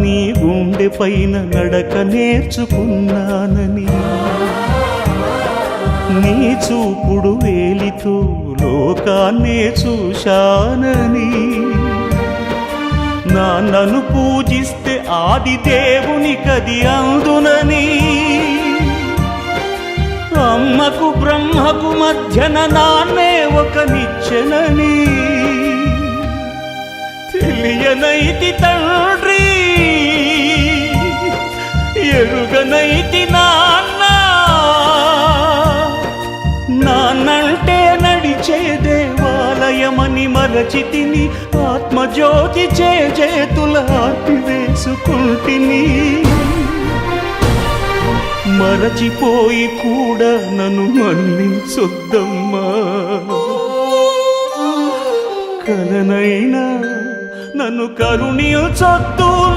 నీ గుండె పైన నడక నేర్చుకున్నానని, నీ చూపుడు వేలితో లోకాన్నే చూశానని, నాన్నను పూజిస్తే ఆది దేవుని కది అందునని, అమ్మకు బ్రహ్మకు మధ్యన నాన్నే ఒక నిచ్చెనని, తెలియనైతి తండ్రి ఎరుగనైతి నాన్న, నాన్నంటే నడిచే దేవాలయమని మరచితిని, ఆత్మజ్యోతి చేతుల ఆర్పివేసుకుంటిని. మరచిపోయి కూడా నన్ను మన్నించొద్దమ్మా, కలనైనా నన్ను కరుణించొద్దు.